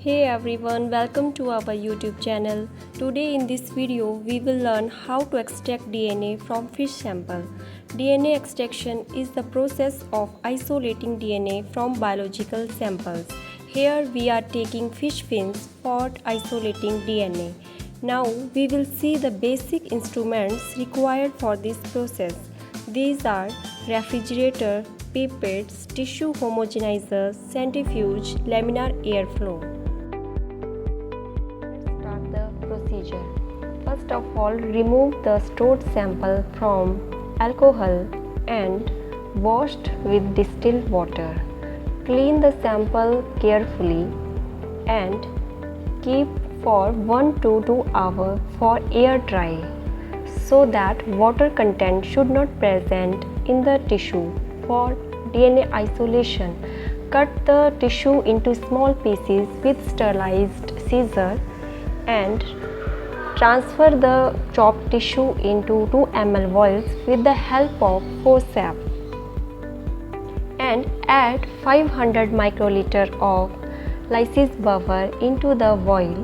Hey everyone, welcome to our YouTube channel. Today in this video, we will learn how to extract DNA from fish sample. DNA extraction is the process of isolating DNA from biological samples. Here we are taking fish fins for isolating DNA. Now we will see the basic instruments required for this process. These are refrigerator, pipettes, tissue homogenizers, centrifuge, laminar airflow. Procedure. First of all, remove the stored sample from alcohol and washed with distilled water. Clean the sample carefully and keep for 1 to 2 hours for air dry so that water content should not present in the tissue. For DNA isolation, cut the tissue into small pieces with sterilized scissors and transfer the chopped tissue into 2 ml vials with the help of forceps and add 500 microliter of lysis buffer into the vial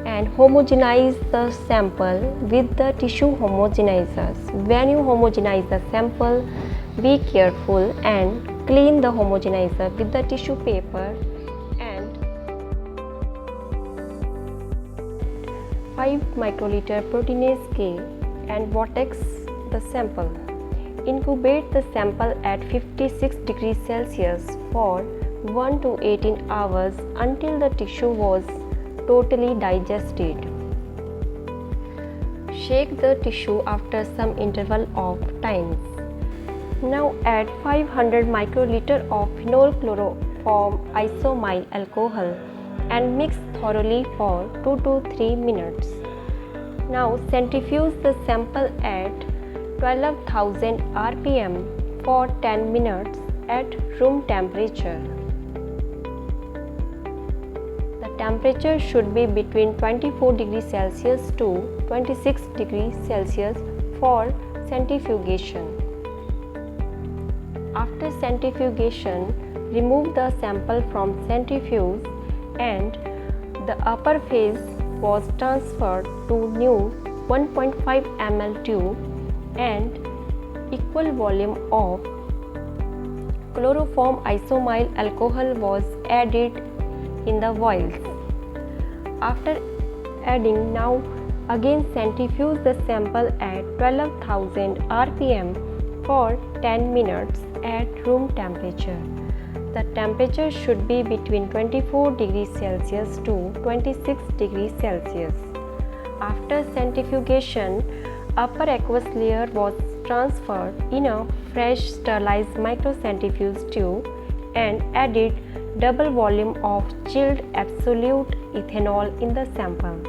and homogenize the sample with the tissue homogenizers. When you homogenize the sample, be careful and clean the homogenizer with the tissue paper and 5 microliter proteinase K and vortex the sample. Incubate the sample at 56 degrees Celsius for 1 to 18 hours until the tissue was totally digested. Shake the tissue after some interval of times. Now add 500 microliter of Phenol Chloroform Isomyl alcohol and mix thoroughly for 2 to 3 minutes. Now centrifuge the sample at 12,000 rpm for 10 minutes at room temperature. The temperature should be between 24 degrees Celsius to 26 degrees Celsius for centrifugation. After centrifugation, remove the sample from centrifuge and the upper phase was transferred to new 1.5 ml tube and equal volume of chloroform isomyl alcohol was added in the vials. After adding, now again centrifuge the sample at 12,000 rpm for 10 minutes at room temperature. The temperature should be between 24 degrees Celsius to 26 degrees Celsius. After centrifugation, upper aqueous layer was transferred in a fresh sterilized microcentrifuge tube and added double volume of chilled absolute ethanol in the sample.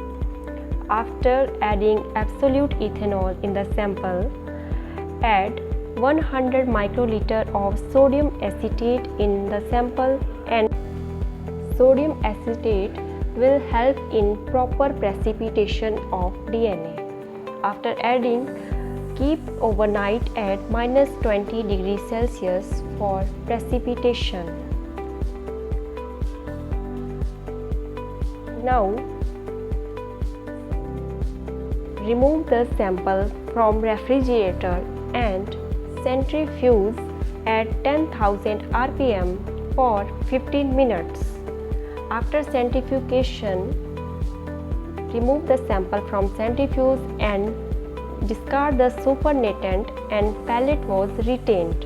After adding absolute ethanol in the sample, add 100 microliter of sodium acetate in the sample and sodium acetate will help in proper precipitation of DNA. After adding, keep overnight at -20 degrees Celsius for precipitation. Now, remove the sample from refrigerator and centrifuge at 10,000 rpm for 15 minutes. After centrifugation, remove the sample from centrifuge and discard the supernatant and pellet was retained.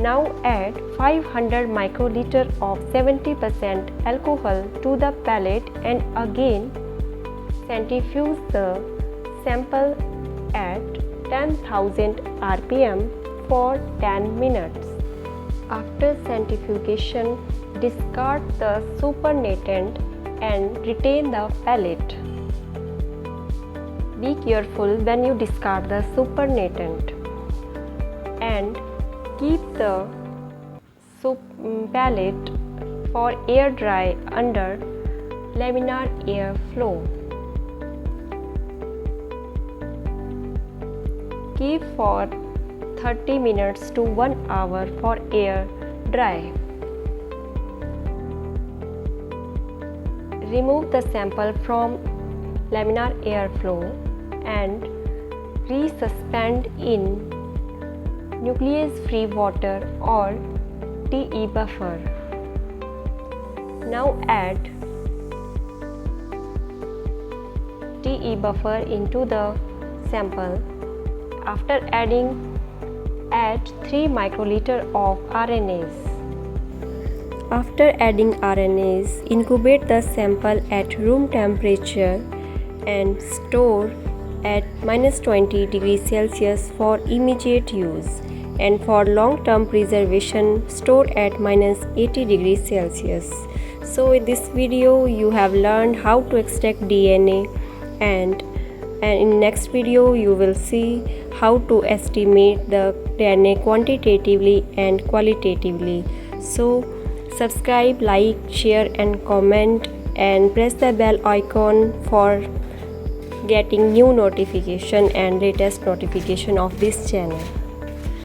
Now add 500 microliter of 70% alcohol to the pellet and again centrifuge the sample at 10,000 rpm for 10 minutes. After centrifugation, discard the supernatant and retain the pellet. Be careful when you discard the supernatant and keep the pellet for air dry under laminar air flow. Keep for 30 minutes to 1 hour for air dry. Remove the sample from laminar airflow and resuspend in nuclease-free water or TE buffer. Now add TE buffer into the sample. After adding, add 3 microliter of RNase. After adding RNase, incubate the sample at room temperature and store at -20 degrees Celsius for immediate use, and for long-term preservation store at -80 degrees Celsius. So in this video you have learned how to extract DNA, and in next video you will see how to estimate the DNA quantitatively and qualitatively. So subscribe, like, share and comment, and press the bell icon for getting new notification and latest notification of this channel.